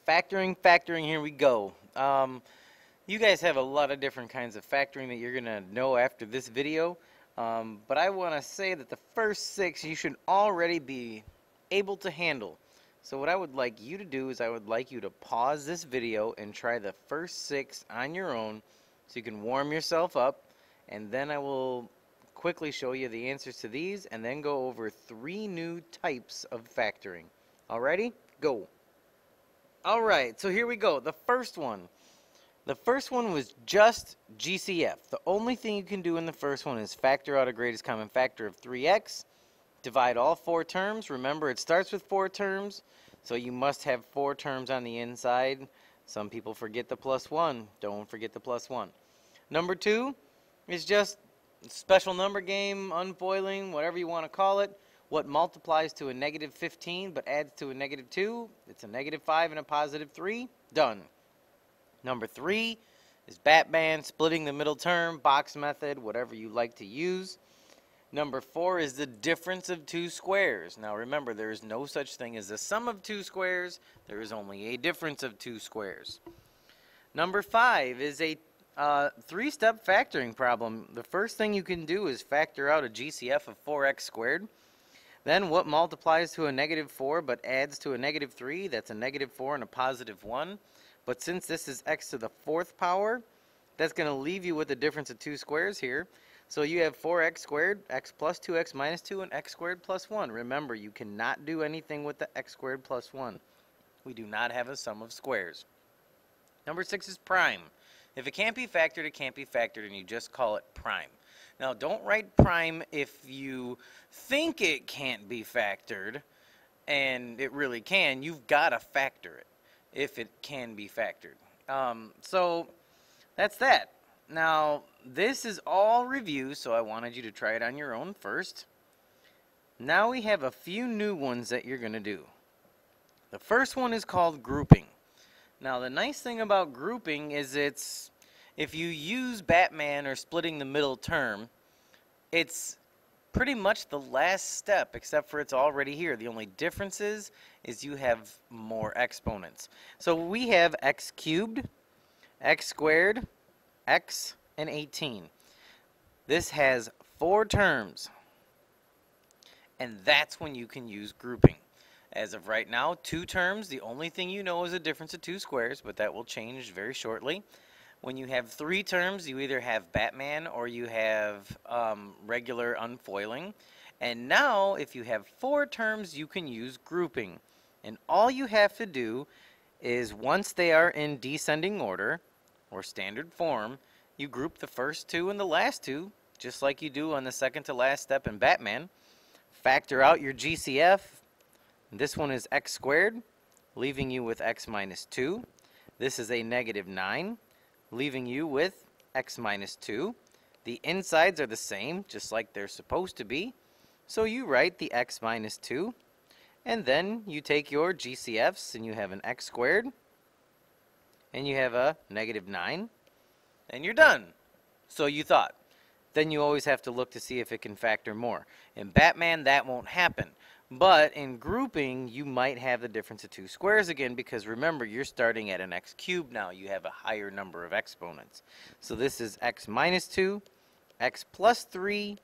Factoring, here we go. You guys have a lot of different kinds of factoring that you're going to know after this video. But I want to say that the first 6 you should already be able to handle. So what I would like you to do is I would like you to pause this video and try the first 6 on your own so you can warm yourself up. And then I will quickly show you the answers to these and then go over 3 new types of factoring. Alrighty? Go. Alright, so here we go. The first one was just GCF. The only thing you can do in the first one is factor out a greatest common factor of 3x, divide all 4 terms. Remember, it starts with 4 terms, so you must have 4 terms on the inside. Some people forget the plus 1. Don't forget the plus 1. Number 2 is just special number game, unfoiling, whatever you want to call it. What multiplies to a negative 15 but adds to a negative 2? It's a negative 5 and a positive 3. Done. Number 3 is Batman, splitting the middle term, box method, whatever you like to use. Number 4 is the difference of 2 squares. Now remember, there is no such thing as the sum of 2 squares. There is only a difference of 2 squares. Number 5 is a 3-step factoring problem. The first thing you can do is factor out a GCF of 4x squared. Then what multiplies to a negative 4 but adds to a negative 3? That's a negative 4 and a positive 1. But since this is x to the 4th power, that's going to leave you with the difference of 2 squares here. So you have 4x squared, x plus 2x minus 2, and x squared plus 1. Remember, you cannot do anything with the x squared plus 1. We do not have a sum of squares. Number 6 is prime. If it can't be factored, it can't be factored, and you just call it prime. Now, don't write prime if you think it can't be factored, and it really can. You've got to factor it if it can be factored. So that's that. Now, this is all review, so I wanted you to try it on your own first. Now we have a few new ones that you're going to do. The first one is called grouping. Now, the nice thing about grouping is if you use Batman or splitting the middle term, it's pretty much the last step, except for it's already here. The only difference is you have more exponents. So we have x cubed, x squared, x, and 18. This has 4 terms, and that's when you can use grouping. As of right now, 2 terms. The only thing you know is a difference of 2 squares, but that will change very shortly. When you have 3 terms, you either have Batman or you have regular unfoiling. And now, if you have 4 terms, you can use grouping. And all you have to do is, once they are in descending order, or standard form, you group the first 2 and the last 2, just like you do on the second to last step in Batman. Factor out your GCF. This one is x squared, leaving you with x minus 2. This is a negative 9. Leaving you with x minus 2. The insides are the same, just like they're supposed to be. So you write the x minus 2, and then you take your GCFs, and you have an x squared, and you have a negative 9, and you're done. So you thought. Then you always have to look to see if it can factor more. In Batman, that won't happen. But in grouping, you might have the difference of 2 squares again, because remember, you're starting at an x cubed now. You have a higher number of exponents. So this is x minus 2, x plus 3,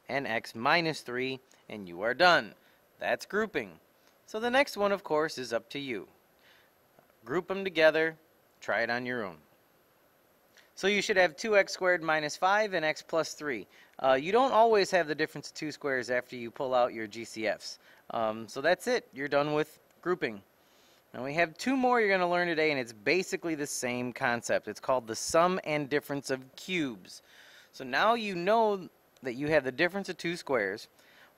and x minus 3, and you are done. That's grouping. So the next one, of course, is up to you. Group them together. Try it on your own. So you should have 2x squared minus 5 and x plus 3. You don't always have the difference of 2 squares after you pull out your GCFs. So that's it. You're done with grouping. Now we have 2 more you're going to learn today, and it's basically the same concept. It's called the sum and difference of cubes. So now you know that you have the difference of 2 squares.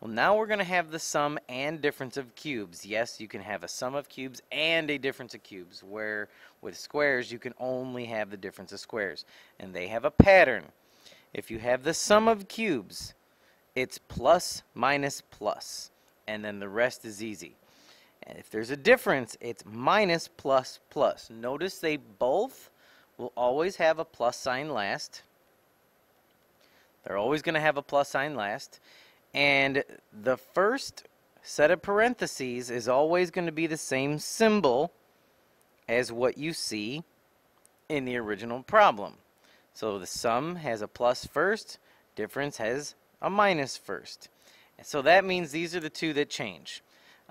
Well, now we're going to have the sum and difference of cubes. Yes, you can have a sum of cubes and a difference of cubes, where with squares you can only have the difference of squares. And they have a pattern. If you have the sum of cubes, it's plus minus plus, and then the rest is easy. And if there's a difference, it's minus plus plus. Notice they both will always have a plus sign last. They're always going to have a plus sign last. And the first set of parentheses is always going to be the same symbol as what you see in the original problem. So the sum has a plus first, difference has a minus first. So that means these are the two that change.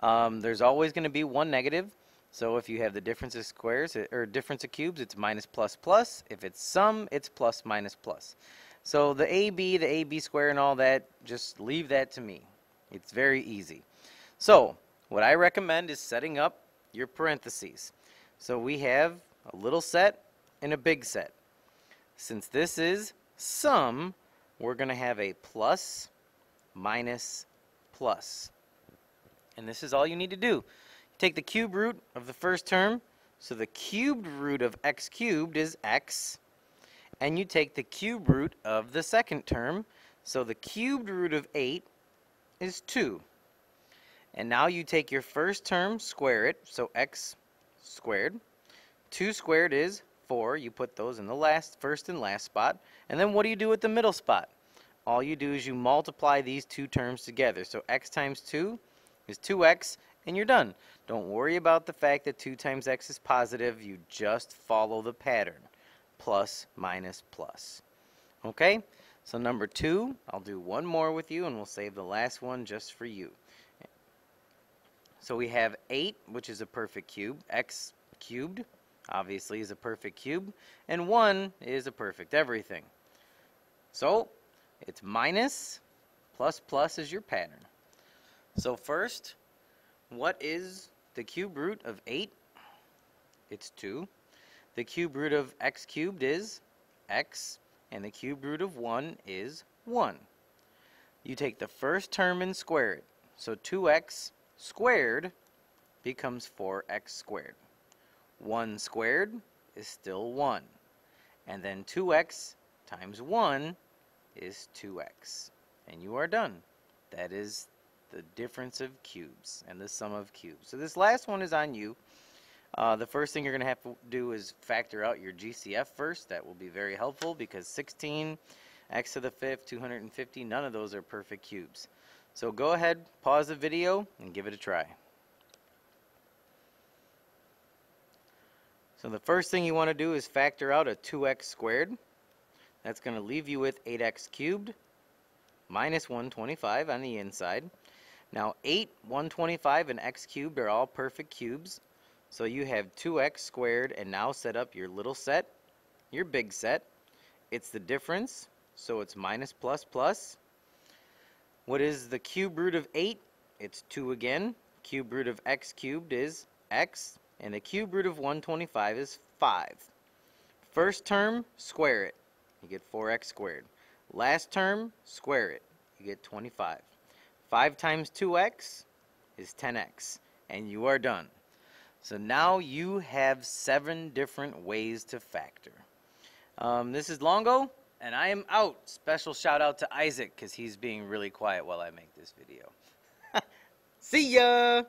There's always going to be one negative. So if you have the difference of squares or difference of cubes, it's minus plus plus. If it's sum, it's plus minus plus. So the AB square and all that, just leave that to me. It's very easy. So what I recommend is setting up your parentheses. So we have a little set and a big set. Since this is sum, we're going to have a plus, minus, plus. And this is all you need to do. Take the cube root of the first term, so the cubed root of x cubed is x, and you take the cube root of the second term, so the cubed root of 8 is 2. And now you take your first term, square it, so x squared. 2 squared is 4. You put those in the first and last spot. And then what do you do with the middle spot? All you do is you multiply these two terms together. So x times 2 is 2x, and you're done. Don't worry about the fact that 2 times x is positive. You just follow the pattern. Plus, minus, plus. Okay? So number 2, I'll do one more with you, and we'll save the last one just for you. So we have 8, which is a perfect cube. X cubed, obviously, is a perfect cube. And 1 is a perfect everything. So it's minus, plus, plus is your pattern. So first, what is the cube root of 8? It's 2. The cube root of x cubed is x, and the cube root of 1 is 1. You take the first term and square it. So 2x squared becomes 4x squared. 1 squared is still 1. And then 2x times 1 is 2x. And you are done. That is the difference of cubes and the sum of cubes. So this last one is on you. The first thing you're going to have to do is factor out your GCF first. That will be very helpful because 16, x to the 5th, 250, none of those are perfect cubes. So go ahead, pause the video, and give it a try. So the first thing you want to do is factor out a 2x squared. That's going to leave you with 8x cubed minus 125 on the inside. Now 8, 125, and x cubed are all perfect cubes. So you have 2x squared, and now set up your little set, your big set. It's the difference, so it's minus plus plus. What is the cube root of 8? It's 2 again. Cube root of x cubed is x, and the cube root of 125 is 5. First term, square it. You get 4x squared. Last term, square it. You get 25. 5 times 2x is 10x, and you are done. So now you have 7 different ways to factor. This is Longo, and I am out. Special shout out to Isaac because he's being really quiet while I make this video. See ya!